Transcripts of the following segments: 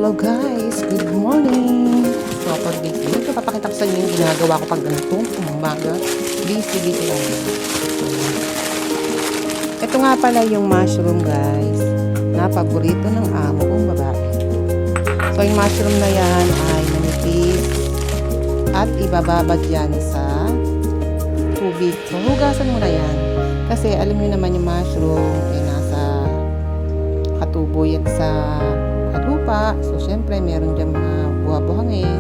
Hello guys, good morning! So pag dito, papakita ko sa inyo yung ginagawa ko pag ganitong umaga. Busy lang. Ito nga pala yung mushroom guys, na paborito ng amo kong babae. So yung mushroom na yan ay manipis at ibababad yan sa tubig. So hugasan mo na yan. Kasi alam niyo naman yung mushroom ay nasa katubo yan sa lupa. So, syempre, meron dyan mga buha-buhangin.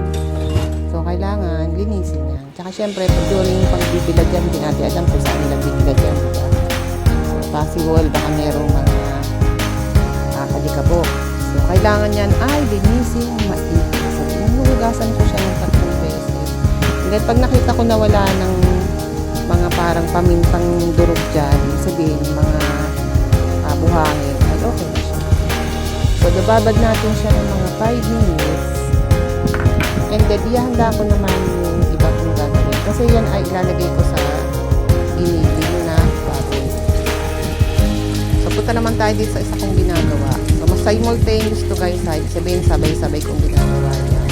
So, kailangan linisin yan. Tsaka, syempre, pag during pagbibilad yan, hindi natin alam kung saan nila bibilad yan. So, possible, baka merong mga kalikabok. So, kailangan yan ay linisin, maigi. So, hinuhugasan ko siya ng 3 beses. And then, pag nakita ko na wala ng mga parang pamintang durog dyan, sabihin, mga buhangin, ay okay na siya. So, babad natin siya ng mga 5 minutes. And then, ihanda ko naman yung iba kong gagawin. Kasi yan ay ilalagay ko sa ginigil na baboy. So, punta naman tayo dito sa isa kong ginagawa. So, mas simultaneous to guys. Sabihin, sabay-sabay kong ginagawa yan.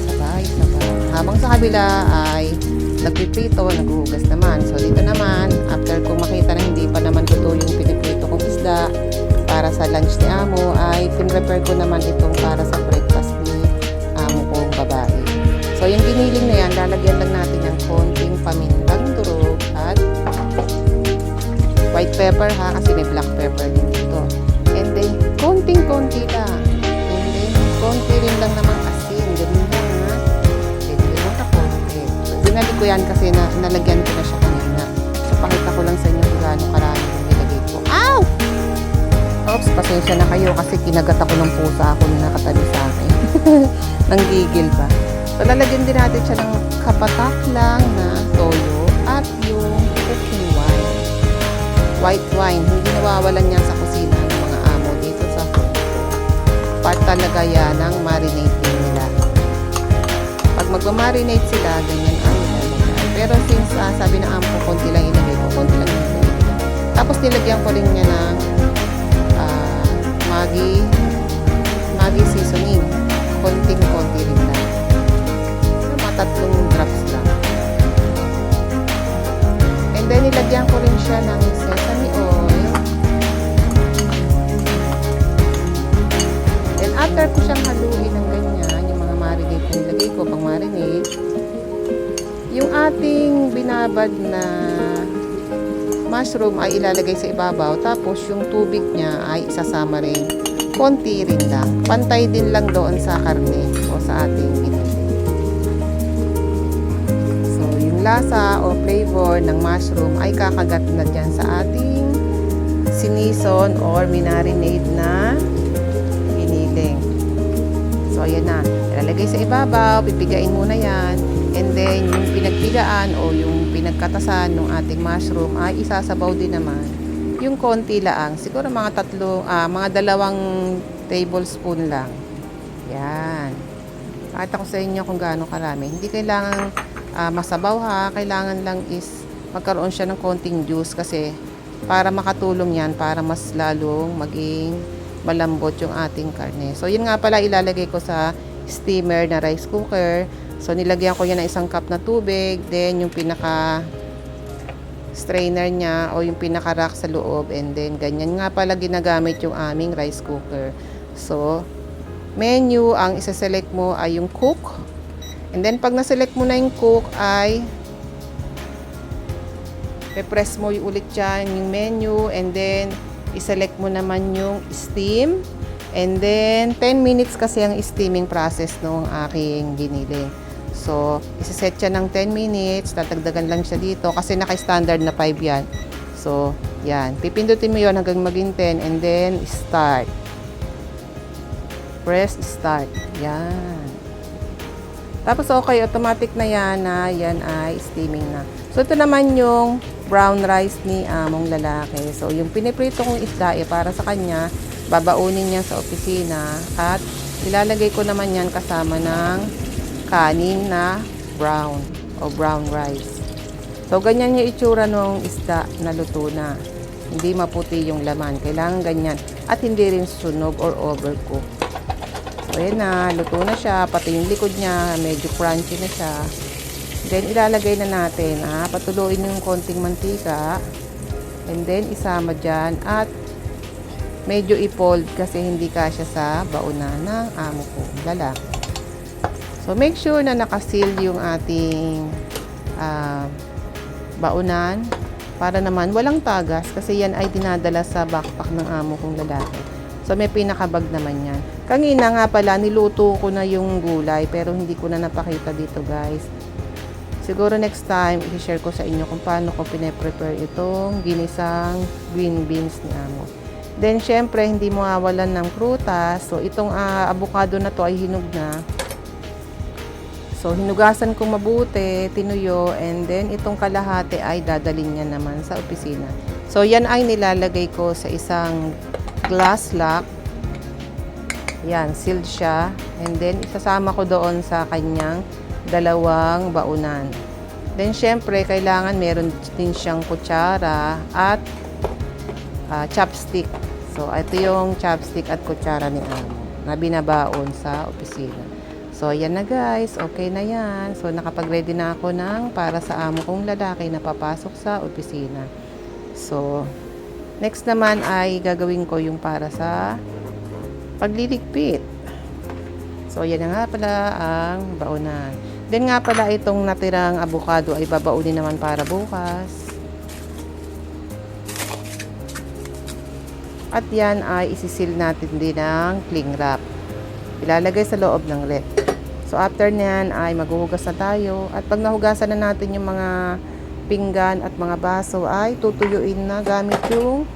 Sabay-sabay. Habang sa kabila ay nagpiprito, naghuhugas naman. So, dito naman, after kong makita na hindi pa naman luto yung piniprito kong isda, para sa lunch ni amo ay pinrepare ko naman itong para sa breakfast ni amo kong babae. So yung giniling na yan, lalagyan lang natin ng konting pamintang durog at white pepper ha, kasi may black pepper din dito. And then konting-konti lang. And then konti rin lang naman asin. Ganun lang ha. And then konti. So binalik ko yan kasi nalagyan ko na siya kanina. So pakita ko lang sa inyo kung gaano karami yung nilagay ko. Ow! Oops, pasensya na kayo kasi kinagat ako ng pusa ako na nakatabi sa akin. Nanggigil ba? So, lalagyan din natin siya ng kapatak lang na toyo at yung cooking wine. White wine. Hindi nawawalan yan sa kusina ng mga amo dito sa Hong Kong. Part talaga yan ng marinating nila. Pag magmamarinate sila, ganyan ang nilalagay. Pero since sabi na amo ko, konti lang ilagay ko, konti lang ilagay ko. Tapos nilagyan ko rin niya ng Maggi seasoning. Konting-konti rin lang. Mga 3 drops lang. And then, nilagyan ko rin siya ng sesame oil. And after ko siyang haluin ng ganyan, yung mga marinade na nilagay ko, pang marinade, yung ating binabad na mushroom ay ilalagay sa ibabaw, tapos yung tubig niya ay isasama rin. Konti rin lang. Pantay din lang doon sa karne o sa ating ginigil. So, yung lasa o flavor ng mushroom ay kakagat na dyan sa ating sinison or minarinade na giniling. So, ayan na. Ilalagay sa ibabaw, pipigain muna yan. And then, yung pinagpigaan o yung pinagkatasan ng ating mushroom ay isasabaw din naman yung konti lang. Siguro mga 2 tablespoon lang. Yan. Pakita ko sa inyo kung gaano karami. Hindi kailangan masabaw ha. Kailangan lang is magkaroon siya ng konting juice kasi para makatulong yan, para mas lalong maging malambot yung ating karne. So, yun nga pala ilalagay ko sa steamer na rice cooker. So, nilagyan ko yan ng 1 cup na tubig. Then, yung pinaka strainer niya o yung pinaka rack sa loob. And then, ganyan nga pala ginagamit yung aming rice cooker. So, menu, ang isa-select mo ay yung cook. And then, pag na-select mo na yung cook ay pe-press mo ulit dyan yung menu. And then, iselect mo naman yung steam. And then, 10 minutes kasi ang steaming process ng aking giniling. So, isa-set siya ng 10 minutes. Tatagdagan lang siya dito kasi naka-standard na 5 yan. So, yan. Pipindutin mo yon hanggang maging 10 and then start. Press start. Yan. Tapos, okay. Automatic na yan na yan ay steaming na. So, ito naman yung brown rice ni among lalaki. So, yung piniprito kong isda para sa kanya, babaunin niya sa opisina at ilalagay ko naman yan kasama ng kanin na brown o brown rice. So, ganyan yung itsura ng isda na luto na. Hindi maputi yung laman. Kailangan ganyan. At hindi rin sunog or overcook. So, ayan na, luto na siya. Pati yung likod niya, medyo crunchy na siya. Then, ilalagay na natin. Patuluin yung konting mantika. And then, isama dyan. At medyo i-fold kasi hindi kasya sa baunan ng amo ko lalaki. So, make sure na nakaseal yung ating baunan para naman walang tagas kasi yan ay dinadala sa backpack ng amo kong lalaki. So, may pinakabag naman yan. Kanina nga pala, niluto ko na yung gulay pero hindi ko na napakita dito, guys. Siguro next time, i-share ko sa inyo kung paano ko pine-prepare itong ginisang green beans ni amo. Then, syempre, hindi mawawalan ng prutas. So, itong avocado na to ay hinog na. So, hinugasan ko mabuti, tinuyo, and then itong kalahati ay dadalhin niya naman sa opisina. So, yan ay nilalagay ko sa isang glass lock. Yan, sealed siya. And then, isasama ko doon sa kanyang dalawang baunan. Then, syempre, kailangan meron din siyang kutsara at chopstick. So, ito yung chopstick at kutsara ni amo na binabaon sa opisina. So, yan na guys. Okay na yan. So, nakapag-ready na ako ng para sa amo kong lalaki na papasok sa opisina. So, next naman ay gagawin ko yung para sa pagliligpit. So, yan na nga pala ang baunan. Then nga pala itong natirang avocado ay babaunin naman para bukas. At yan ay isisil natin din ng cling wrap. Ilalagay sa loob ng ref. So, after nyan ay maghuhugas na tayo. At pag nahugasan na natin yung mga pinggan at mga baso ay tutuyuin na gamit yung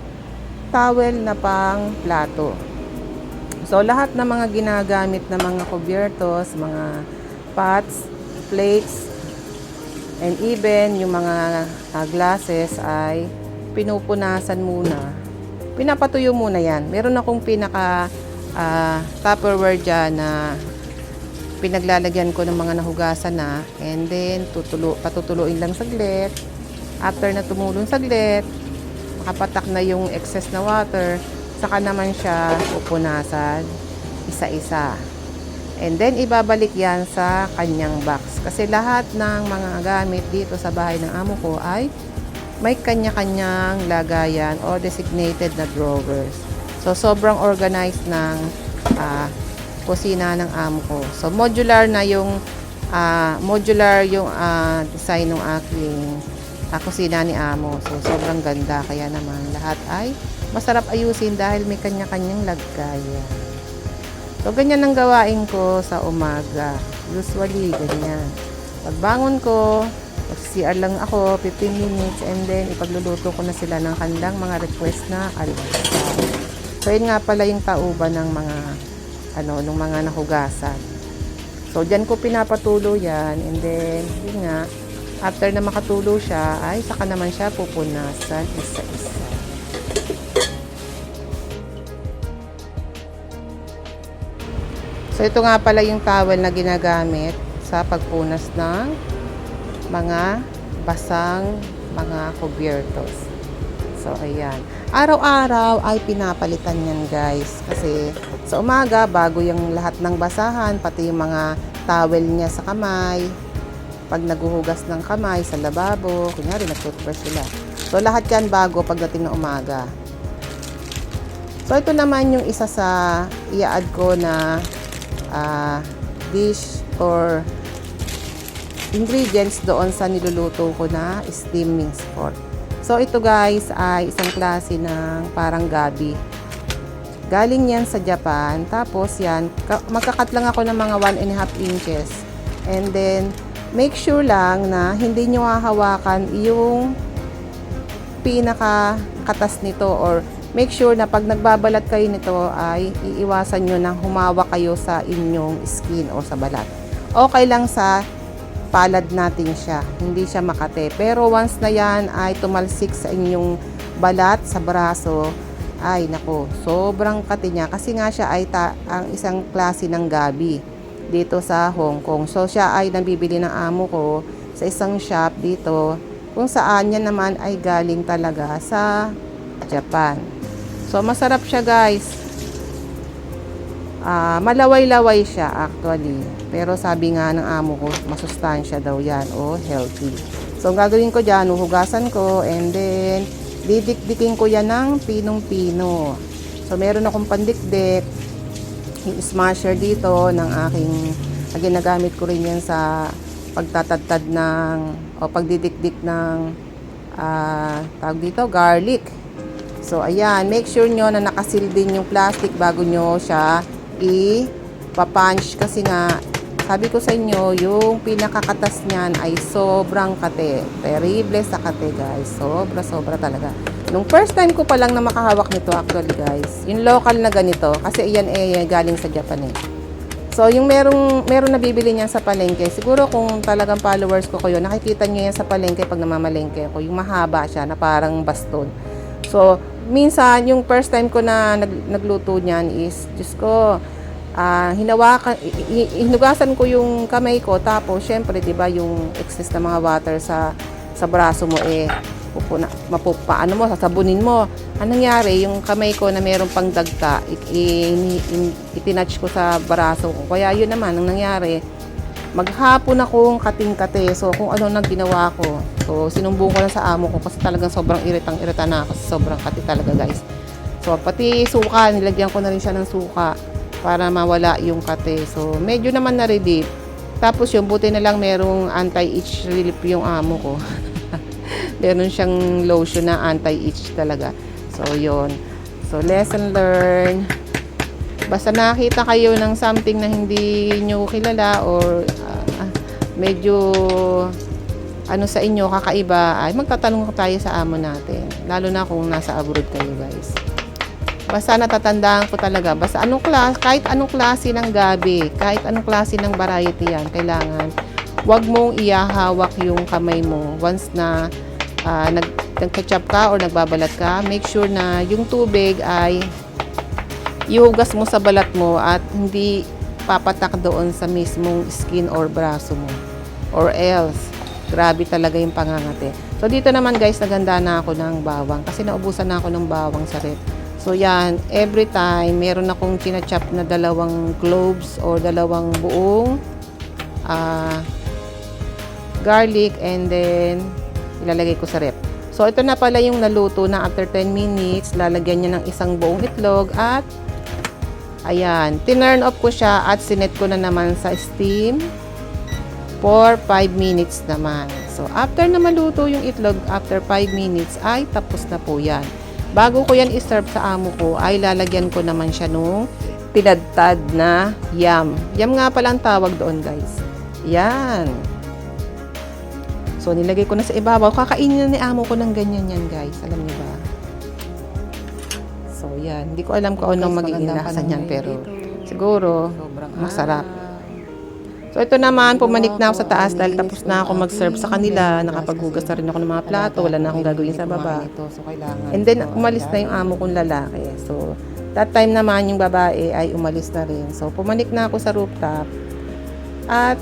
towel na pang plato. So, lahat ng mga ginagamit na mga kubyertos, mga pots, plates, and even yung mga glasses ay pinupunasan muna. Pinapatuyo muna yan. Meron akong pinaka Tupperware dyan na pinaglalagyan ko ng mga nahugasan na, and then patutuluin lang saglit. After na tumulong saglit, makapatak na yung excess na water, saka naman siya pupunasan isa-isa. And then ibabalik yan sa kanyang box kasi lahat ng mga gamit dito sa bahay ng amo ko ay may kanya-kanyang lagayan o designated na drawers. So sobrang organized ng kusina ng amo ko. So, modular yung design ng aking kusina ni amo. So, sobrang ganda. Kaya naman, lahat ay masarap ayusin dahil may kanya-kanyang lagayan. So, ganyan ang gawain ko sa umaga. Usually, ganyan. Pagbangon ko, mag-CR lang ako, 15 minutes, and then, ipagluluto ko na sila ng kanilang mga request na almusal. So, yun nga pala yung tauban ng mga nung mga nahugasan. So, dyan ko pinapatulo yan. And then, yun nga, after na makatulo siya, ay saka naman siya pupunasan isa-isa. So, ito nga pala yung towel na ginagamit sa pagpunas ng mga basang mga kubyertos. So, ayan. Araw-araw ay pinapalitan yan, guys. Kasi sa umaga, bago yung lahat ng basahan, pati yung mga towel niya sa kamay, pag naguhugas ng kamay sa lababo, kunyari nag-toothbrush sila. So, lahat yan bago pagdating ng umaga. So, ito naman yung isa sa i-add ko na dish or ingredients doon sa niluluto ko na steaming sport. So, ito guys ay isang klase ng parang gabi. Galing yan sa Japan. Tapos yan, magkakat lang ako ng mga 1.5 inches. And then, make sure lang na hindi nyo hahawakan yung pinaka-katas nito, or make sure na pag nagbabalat kayo nito ay iiwasan nyo na humawak kayo sa inyong skin o sa balat. Okay lang sa palad natin siya, hindi siya makate. Pero once na yan ay tumalsik sa inyong balat, sa braso, ay nako, sobrang kate niya. Kasi nga siya ay ang isang klase ng gabi dito sa Hong Kong. So siya ay nabibili ng amo ko sa isang shop dito, kung saan yan naman ay galing talaga sa Japan. So masarap siya guys. malaway-laway siya actually. Pero sabi nga ng amo ko, masustansya daw yan o healthy. So, ang gagawin ko dyan, huhugasan ko and then didikdikin ko yan ng pinong-pino. So, meron akong pandikdik, yung smasher dito ng aking, ginagamit ko rin yan sa pagtatadtad ng, o pagdidikdik ng, tawag dito, garlic. So, ayan, make sure nyo na nakasil din yung plastic bago nyo siya i-punch kasi nga, sabi ko sa inyo, yung pinakakatas niyan ay sobrang kate. Terrible sa kate, guys. Sobra talaga. Nung first time ko pa lang na makahawak nito actually, guys, yung local na ganito, kasi iyan galing sa Japan eh. So, yung meron nabibili niyan sa palengke, siguro kung talagang followers ko kayo, nakikita niyo yan sa palengke pag namamalengke ko, yung mahaba siya na parang baston. So, minsan, yung first time ko na nagluto niyan is, Diyos ko, hinugasan ko yung kamay ko, tapos, syempre, di ba, yung excess na mga water sa braso mo, ano mo, sasabunin mo. Anong nangyari, yung kamay ko na mayroong pang dagta, itinatch ko sa braso ko. Kaya yun naman, ang nangyari, maghapon akong kating-kate. So, kung ano nang ginawa ko. So, sinumbong ko lang sa amo ko kasi talagang sobrang iritang-irita na ako. Sobrang kati talaga, guys. So, pati suka, nilagyan ko na rin siya ng suka para mawala yung kate. So, medyo naman na-relief. Tapos yung buti na lang merong anti-itch relief yung amo ko. Meron siyang lotion na anti-itch talaga. So, yun. So, lesson learned. Basta nakita kayo ng something na hindi nyo kilala or medyo ano sa inyo, kakaiba, ay magtatanong tayo sa amo natin. Lalo na kung nasa abroad kayo, guys. Basta natatandaan ko talaga, basta kahit anong klase ng gabi, kahit anong klase ng variety yan, kailangan, wag mong iyahawak yung kamay mo once na nag-ketchup ka or nagbabalat ka. Make sure na yung tubig ay ihugas mo sa balat mo at hindi papatak doon sa mismong skin or braso mo. Or else, grabe talaga yung pangangate. So, dito naman guys, naganda na ako ng bawang kasi naubusan na ako ng bawang sa rep. So, yan, every time, meron akong chinachop na 2 cloves or 2 buong garlic and then ilalagay ko sa rep. So, ito na pala yung naluto na after 10 minutes. Lalagyan niya ng 1 buong itlog at ayan, tinurn off ko siya at sinet ko na naman sa steam for 5 minutes naman. So, after na maluto yung itlog, after 5 minutes, ay tapos na po yan. Bago ko yan iserve sa amo ko, ay lalagyan ko naman siya nung tinadtad na yam. Yam nga pala ang tawag doon, guys. Yan. So, nilagay ko na sa ibabaw. Kakainin na ni amo ko ng ganyan yan, guys. Alam niyo ba? So, yan. Hindi ko alam kung anong magiging lasa niyan, pero siguro, masarap. So, ito naman, pumanik na ako sa taas dahil tapos na ako mag-serve sa kanila. Nakapaghugas na rin ako ng mga plato. Wala na akong gagawin sa baba. And then, umalis na yung amo kong lalaki. So, that time naman, yung babae ay umalis na rin. So, pumanik na ako sa rooftop. At,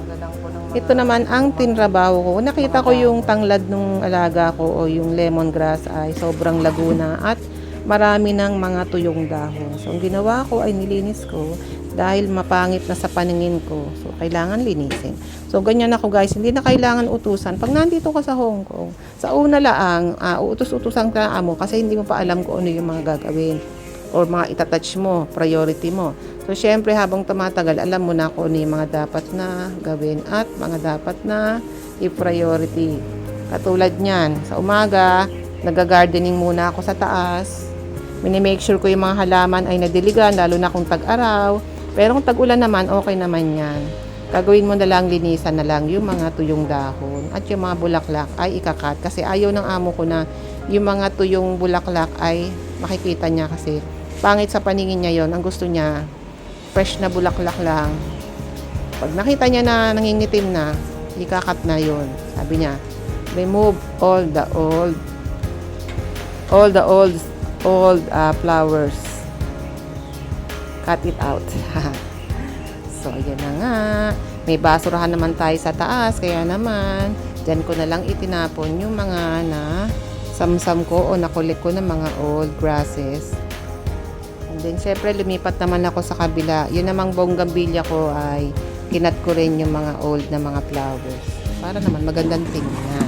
ito naman ang tinrabaho ko. Nakita ko yung tanglad nung alaga ko o yung lemongrass ay sobrang laguna at marami ng mga tuyong dahon. So, ang ginawa ko ay nilinis ko dahil mapangit na sa paningin ko. So, kailangan linisin. So, ganyan ako guys. Hindi na kailangan utusan. Pag nandito ka sa Hong Kong, sa una laang, utos-utusan ka amo kasi hindi mo pa alam kung ano yung mga gagawin or mga itatouch mo, priority mo. So, syempre, habang tumatagal, alam mo na kung ano yung mga dapat na gawin at mga dapat na i-priority. Katulad niyan, sa umaga, nag-gardening muna ako sa taas. Minimake sure ko yung mga halaman ay nadiligan, lalo na kung tag-araw. Pero kung tag-ulan naman, okay naman yan. Gagawin mo na lang, linisan na lang yung mga tuyong dahon at yung mga bulaklak ay ikakat. Kasi ayaw ng amo ko na yung mga tuyong bulaklak ay makikita niya kasi pangit sa paningin niya yon. Ang gusto niya, fresh na bulaklak lang. Pag nakita niya na nangingitim na, ikakat na yon. Sabi niya, remove all the old flowers. Cut it out. So, ayan na nga. May basurahan naman tayo sa taas, kaya naman, dyan ko na lang itinapon yung mga na samsam ko o nakulik ko ng mga old grasses. And then, syempre, lumipat naman ako sa kabila. Yun namang bonggambilya ko ay kinat ko rin yung mga old na mga flowers. Para naman magandang tingnan.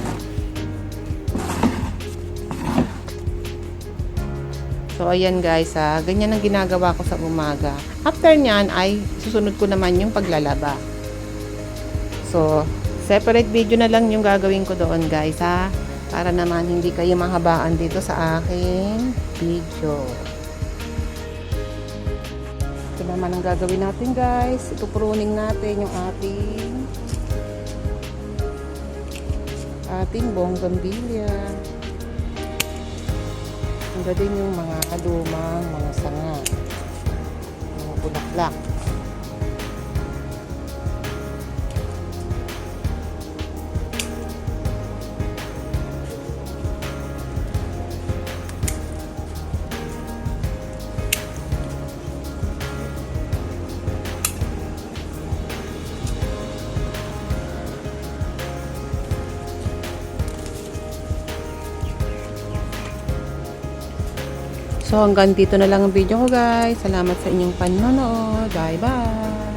So, ayan guys, ganyan ang ginagawa ko sa umaga. After nyan ay susunod ko naman yung paglalaba. So, separate video na lang yung gagawin ko doon guys para naman hindi kayo mahabaan dito sa aking video. Ito naman ang gagawin natin guys. Ito pruning natin yung ating bonggambilya. Ang din yung mga lumang mga sanga, mga bulaklak. So hanggang dito na lang ang video ko guys. Salamat sa inyong panonood. Bye bye!